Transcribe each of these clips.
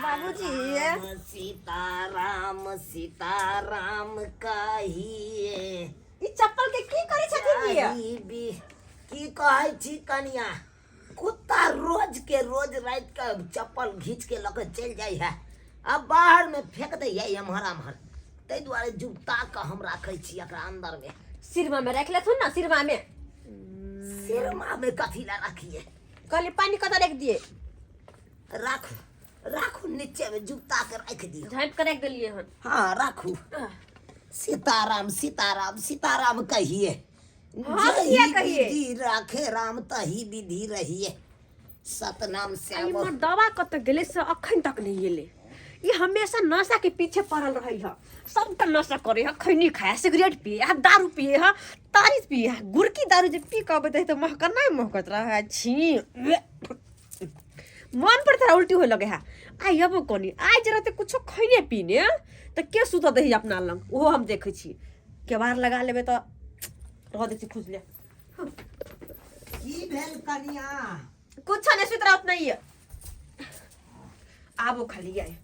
बाबूजी सीताराम सीताराम कहिए ई चप्पल के की करे छथिन ये की कहै छी कनिया कुत्ता रोज के रोज रात के चप्पल घींच के लके चल जाय है अब बाहर में फेंक दे है एम्हर तै दुआरे जूता के हम राखै छी एकरा अंदर में सिरमा में रख लेथुन ना सिरमा में कथी ला रखिए कहले पानी कतऽ रख दिए राखू नीचे में जूता के रख दियो झाँप के रख देलिए हन हाँ राखू सीताराम सीताराम सीताराम कहिए हाँ, किया कहिए? विधि राखे राम तही विधि रहिए सतनाम आई श्याम मोर दवा कतऽ गेले से अखन तक नहीं गेले ये हमेशा नशा के पीछे पड़ल रही है सबका नशा करे है खैनी खाए सिगरेट पिए है दारू पिए है तारीफ पिए है गुड़की दारू जब पी कब तो महकना नहीं महकत रहा है छी मन पर तेरा उल्टी हो लगे है आई अब कोनी आज रहते कुछ खैने पीने तो के सुत दही अपना लंग वो हम देखे छी केवार लगा लेबे तो रह देती खुश ले की भेल कनिया कुछ नहीं सुत रहा नहीं है आबो खाली आए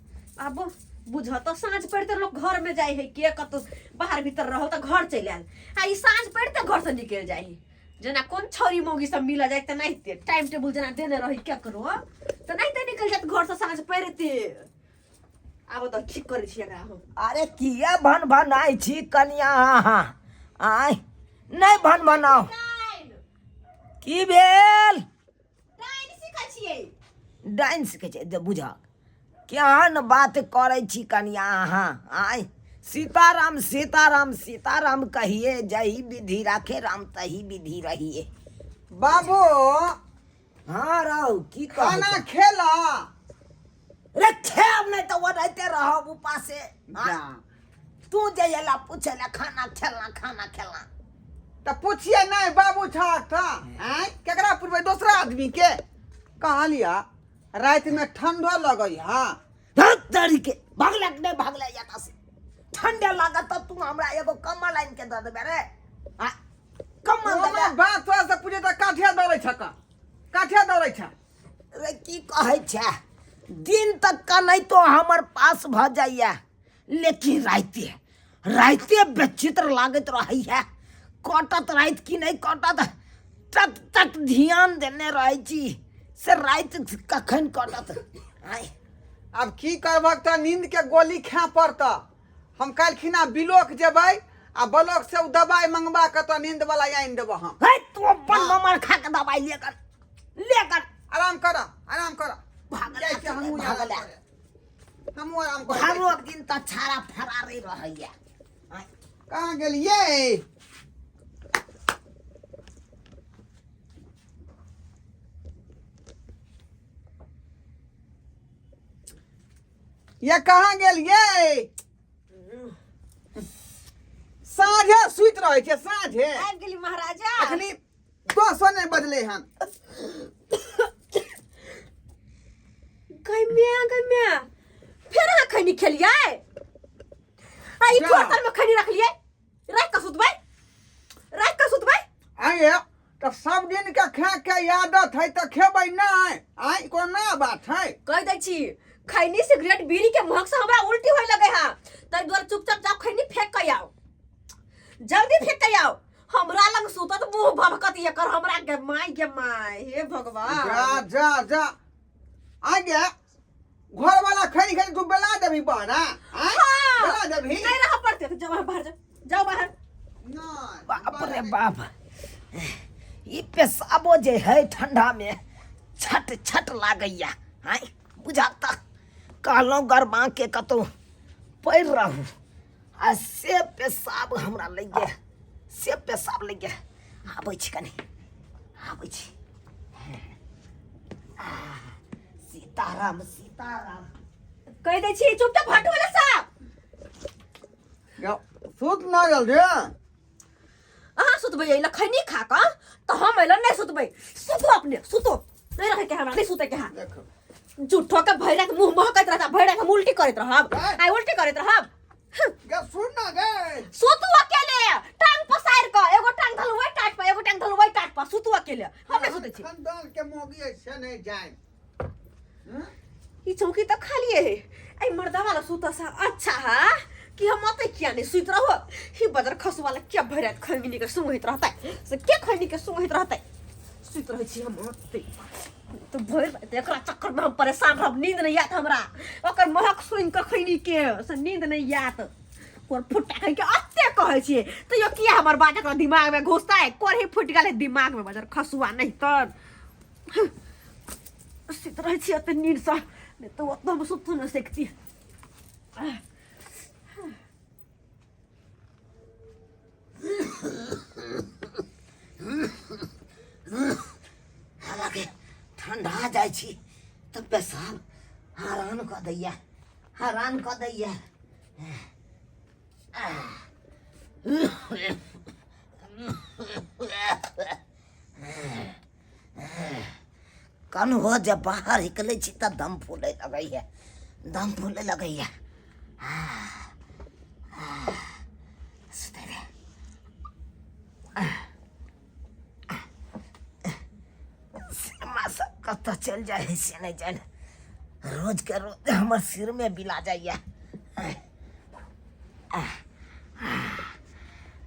आबो बुझ तो साँझ पड़ते लोग घर में जाए है के कतो बाहर भीतर रहो तो घर चल आयल आ ई साँझ पड़ते घर से निकल जाए है जना कौन छोरी मोगी सब मिला जाए तो नहीं ते टाइम टेबल जना देने रही क्या करो तो नहीं ते निकल जात घर से साँझ पड़ते आबो तो ठीक करे छी एकरा हम अरे किया भन आई छी कनिया आय नहीं भनाओ की भेल डाइन सिखा छिए डाइन सीखे छै बुझा केहन बात करे छी कनिया आय सीताराम सीताराम सीताराम कहिए जही विधि राखे राम तही विधि रहिए बाबू हाँ रहू की खाना कहै खेला रे खेब नहीं तो वो रहते रहो उपासे जा तू जयला पूछेला खाना खेलना तो पूछिए नहीं बाबू था हैं केकरा पूछबे दूसरा आदमी के कहा लिया रात में ठंडो लगई हां धरी के भागले नहीं भागले यहाँ से ठंडे लागत तो तू हमरा एगो कम्बल लाइन के दे देबे रे कम्बल दे ओमा बात तो से पूछे तो काठिया दौड़ै छ काठिया दौड़ै छ रे की कहै छै दिन तक का नहीं तो हमर पास भ जाइए लेकिन राइते बेचित्र लागत रही है कटत रात की नहीं कटत तक ध्यान देने रही छी से रात कखन कटत आय अब की करबक त नींद के गोली खा पड़ता हम काल खिना बिलोक जेबै आ ब्लॉक से उ दवाई मंगवा के तो नींद वाला आइन देबो हम है तू अपन नंबर खा के दवाई लेकर आराम कर भागले हमहू आराम कर हरो दिन त छाड़ा फरारे रहैया कहाँ गेलिए ये कहाँ गेलिए साँझे सुत रहे छे साँझे आबि गेली महाराजा अखनी 200 नहीं बजले हन गम्या फिर हाँ खैनी खेलिए आई जा। ठोकर में खैनी रख लिए रात का सुतबै आइए तो सब दिन के खा के आदत है तो खेबै नहीं आई कोनो नया बात है कह दै छी खैनी सिगरेट बीड़ी के महक से हमरा उल्टी होय लगे हां तै दुआरे चुपचाप जाओ खैनी फेंक के आओ जल्दी फेंक के आओ हमरा लग सुतत मुंह भभकत ये कर हमरा के माय हे भगवान जा आगे घर वाला खैनी तू बेला देबी बाना आई हाँ। बेला देबी नहीं रह पड़ते तो जाओ बाहर जाओ बाहर नहीं बाप रे बाप ये पेशाबो जे है ठंडा में छट लागैया हाय बुझाता कहलो गरमा के कतो पैर रहू आ से पेशाब हमरा लगे आबै छी कनी सीताराम कह दै छी चुपचाप हट वाला साहब सूत ना जल रे अहाँ सुतबै एला खैनी खा क त हम एला नहीं सुतबै सुतो नहीं रहे के हमरा नहीं सुते के हां देखो झूठो के भैरा के मुंह महकत रहता भैरा के उल्टी करत रहब आई उल्टी करत रहब गे सुन ना गे सुतु अकेले टांग पसार क एगो टांग धलुबै टाट पर एगो टांग धलुबै टाट पर सुतु अकेले हम नहीं सुते छी खानदान के मोगी ऐसे नहीं जाए ई चौकी तो खाली है आई मर्दा वाला सूता सा अच्छा है कि हम आते क्या नहीं सुत रहो ही बदर खस वाला क्या भरत खंगनी के सुंगित रहता है से क्या खंगनी के सुंगित रहता है सुत रहे छी हम आते तो भर एकरा चक्कर में हम परेशान रह नींद नहीं आत हमरा ओकर महक सुन के खैनी के से नींद नहीं आत और फुटा कह के अत्ते कहै छी तो यो किया हमर बाजा का दिमाग में घुसता है कोर ही फुट गेले दिमाग में बदर खसुआ नहीं तर सुत रहे छी अत्ते नींद सा नहीं तो उतना में सुत न सकती हालांकि ठंडा जाय छी तब पेशाब हरान क दैया कन हो जब बाहर निकले छी त दम फूले लगैया कत चल जाए से नहीं जाने रोज के रोज हमार सिर में बिला जाइए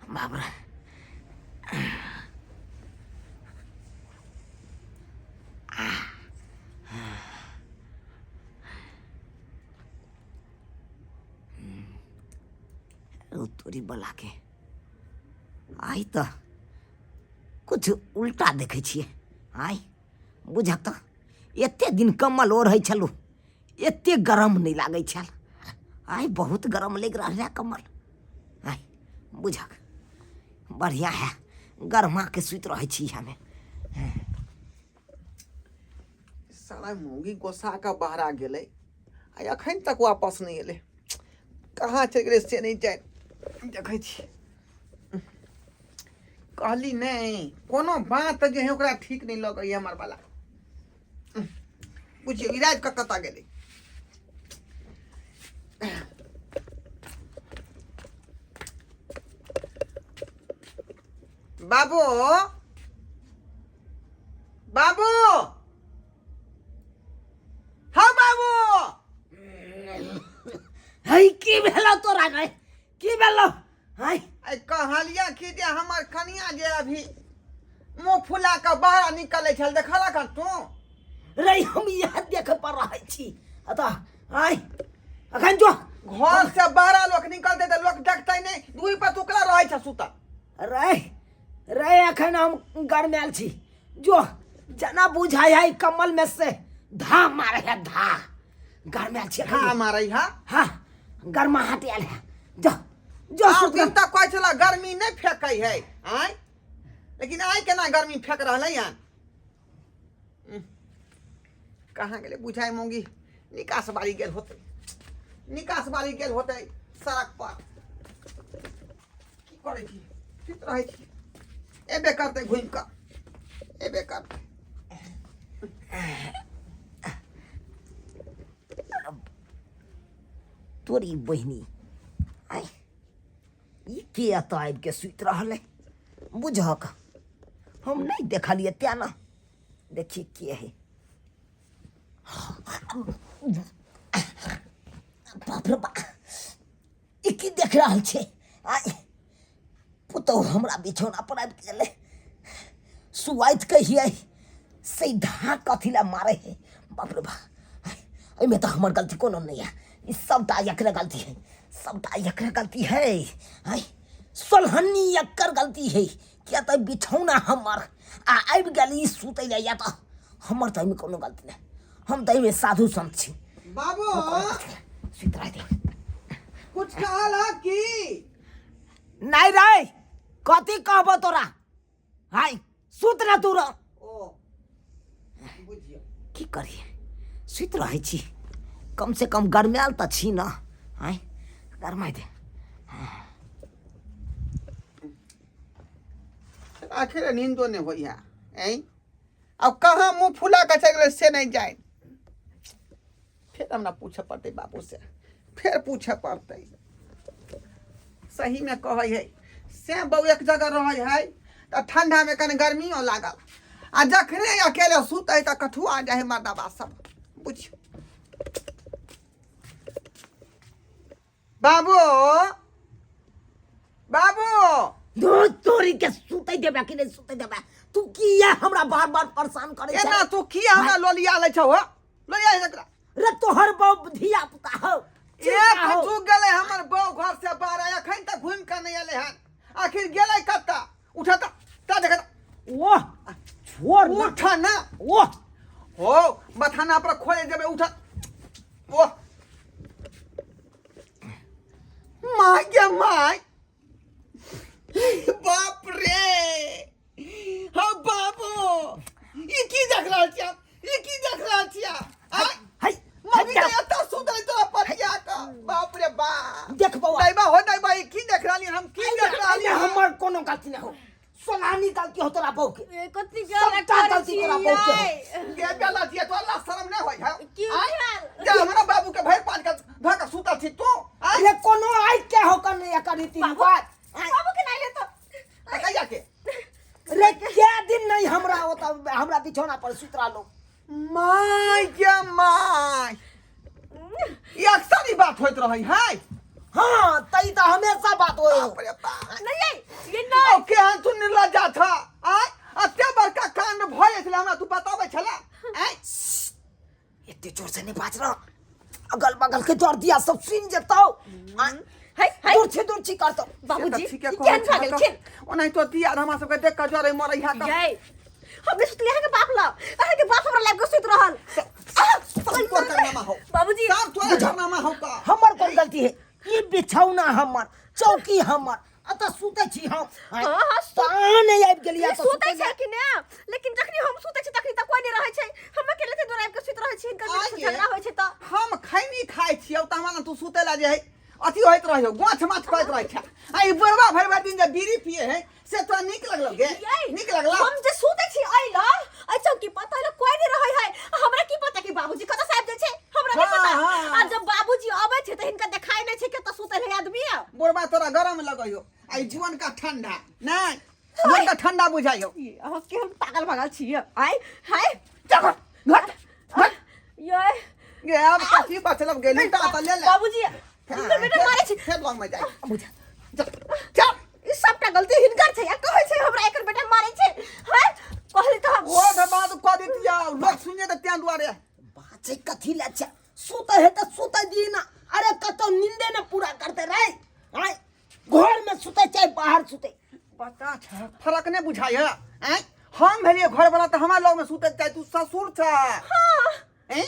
बाबरा तोरी बला के आई तो कुछ उल्टा देखे छिए आई बुझक तो एते दिन कम्बल ओढ़ै छलू एते गरम नहीं लागे छल आई बहुत गरम लग रहा है कम्बल आई बुझक बढ़िया है गरमा के सुत रहे छी हमें साला मूंगी गोसा का बहरा गेले आ अखन तक वापस नहीं एले कहाँ चल गेले से नहीं जाए देखै छी कहली नहीं कोनो बात जे है ओकरा ठीक नहीं लगै हमर वाला पूछिए इलाज का कता गेले बाबू बाबू हाँ बाबू हई की भेलो तोरा रे की भेलो हई आई कहलिया कि जे हमर कनिया जे अभी मुंह फुला के बाहर निकले छल देखला का तू रे हम यहाँ देख पर रहे छी अता आई अखन जो घर से बाहर लोग निकलते तो लोग देखते नहीं दुई पर टुकड़ा रहे छ सुता रे अखन हम घर में आल छी जो जना बुझाई है कमल में से धा मारे है धा घर में आल छी हाँ मारे हाँ गर्मा हटे आल है जो सुत दिन तक कोई चला गर्मी नहीं फेंकै है आई लेकिन आई केना गर्मी फेंक रहले यार कहाँ गेले बुझाई मूंगी निकास बारी गेल होते सड़क पर की करे छी सुत रहे छी एबे करते घुम का एबे करते तोरी बहनी आई ई के अता आबि के सुत रहले बुझक हम नहीं देखलिए त्या ना देखिए के है बाप रे बाप ई की देख रहल छे आई पुतो हमरा बिछौना पर आबि गेले सुआइत कहिए सीधा कथी ला मारे है बाप रे बाप एमे तो हमर गलती कोनो नहीं है ई सबटा एकरे गलती है आई सोलहनी एकर गलती है क्या तो बिछौना हमर आबि गेली सुतै ले या तो हमर तो कोनो गलती नहीं हम तो में साधु संत छी बाबू सुत रहे कुछ कहला की नहीं रे कथी कहबो तोरा हाय सुत ना तू रह ओ बुझियो की करिए सुत रहे छी कम से कम गरमाल तो छी ना हाय गरमाई दे आखिर नींदो नहीं होई है ऐ अब कहाँ मुंह फुला के चल गेले से नहीं जाए फिर हमरा पूछे पड़ते बाबू से फिर पूछे पड़ते सही में कहे है से बहु एक जगह रहे है तो ठंडा में कने गर्मियों लागल आ जखने अकेले सुते तो कठुआ जाए मर्दबा सब बुझ बाबू बाबू दो तोरी के सुते देबा कि नहीं सुते देबा तू किया हमरा बार बार परेशान करे छै एना तू की हमरा लोलिया ले छौ हो लोलिया एकरा रे तोहर बाप धिया पुता हो एक तू गेले हमर बौ घर से बाहर अखन तक घूम के नहीं एले हन आखिर गेले कत्ता उठता ता देख ओह छोड़ ना उठा ना ओह हो मथाना पर खोले देबे उठा ओ माय गे माय बाप रे हाँ बाबू ये की देख रहल छियै ये की देख रहल छियै आय हाय मम्मी के एता सुतै तोरा पठिया का बाप रे बाप देख बौआ दैबा हो दैबा ये की देख रहली हम की देख रहली हमर कोनो गलती नहीं हो सोनानी गलती हो तोरा बहू के कथी सबटा गलती तोरा बहू के हो ये गलत ये तो अल्लाह शर्म नहीं होय है की जे हमरा बाबू के भर पान के धक सुता छी तू आय अरे कोनो आई के हो कर नहीं एकर रीति रिवाज बाबू के नहीं ले तो कहिया के रे क्या दिन नहीं हमरा होता हमरा बिछौना पर सुतरा लो माय गे माय ये अक्सर ही बात होइत रही है हां तई तो हमेशा बात होए हो बाप रे बाप नहीं ये नहीं ओ के हां तू निर्लज्जा था आय अत्ते बड़का कांड भय छले हमरा तू बताबै छले आय इतने जोर से नहीं बाज रहा अगल बगल के जोर दिया सब सुन जताओ हाय दूर छी कर तो बाबूजी ठीक है केहन भागल खेल ओनाहि तो दिया हमरा सब के देख के जरे मरै हा का ये हमने सुतले है के बाप ला अरे के बाप हमरा लाइफ को सुत रहल सब को करनामा हो बाबूजी सब तो करनामा हो का हमर कोन गलती है ये बिछौना हमर चौकी हमर अत सुते छी हम हां ताने आबि गेलिया तो सुते छै कि ने लेकिन जखनी हम सुते छी तखनी त कोई नहीं रहे छै हम अकेले से दोराब के सुत रहे छी इनका झगड़ा होय छै त हम खैनी खाइ छियौ त हमरा तू सुते ला जे है अथी होइत रहियो गोछ माछ कहैत रहै छै आ ई बरबा भरि भरि दिन जे बीड़ी पिए है से तो नीक लगलो गे नीक लगला हम जे सुते छी आइला आ चौकी पता ल कोई नहीं रहे है हमरा की पता कि बाबूजी कत से आबि जाय छै हमरा नहीं पता आ जब बाबूजी आबै छै त हिनका देखाई नहीं छै के त सुते है आदमी बोरबा तोरा गरम लगइयो आई जीवन का ठंडा नहीं जीवन का ठंडा बुझाइयो हम के हम पागल भागल छी आय हाय चल घट घट ये ये अब कथी बचलब गेली ता त ले ले बाबूजी इनकर बेटा मारे छै खेत लग में जाई बुझा चल ई सबटा गलती हिनकर छै या कहै छै हमरा एकर बेटा मारे छै हैं कहली त हम ओ धबाद क दितिया लोग सुने त त्यां दुआरे बात है कथी ला छ सुते है त सुते दी ना अरे कतो नींदे न पूरा करते रहे हाय घर में सुते चाहे बाहर सुते पता छ फरक नहीं बुझाय हैं हम भेलिए घर वाला त हमरा लोग में सुते चाहे तू ससुर छ हां हैं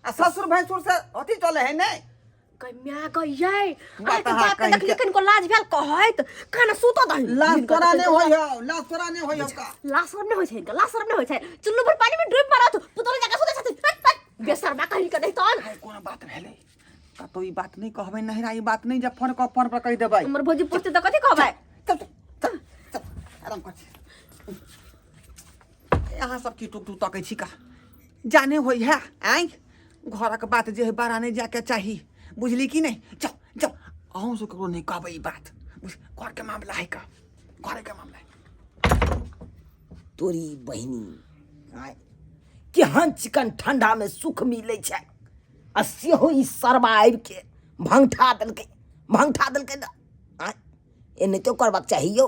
आ ससुर भैंसुर से अथी चले है नहीं कन्या गइयै बात अरे अहाँ बाप कहीं देखली के- कनको लाज भेल कहैत काना सुत दही लाश तोरा नहीं होय हो लाश तोरा नहीं होय हो का लाश शर्म नहीं होय छै लाश शर्म नहीं होय छै चुल्लू भर पानी में डूब मारत पुतल जगह सुते छथिन हट हट बेशर्मा कहीं के नहीं तन कोनो बात भेलै का तो ई बात नहीं कहबै नहिरा ई बात नहीं जब फोन पर कह देबै हमर भौजी पूछते त कथि कहबै चल आराम कर यहाँ सब की टुक टुक तकै छी का जाने होय है आई घर के बात जे है बारा नहीं जाके चाहिए बुझली कि नहीं जाओ जाओ अहूँ से ककरो नहीं कहबै ई बात बुझ घर के मामला है का घर के मामला है तोरी बहिनी हाय केहन चिकन ठंडा में सुख मिले छै आ सेहो ई सरबा आबि के भंगठा देलकै ना आय एने तो करबाक चाहिए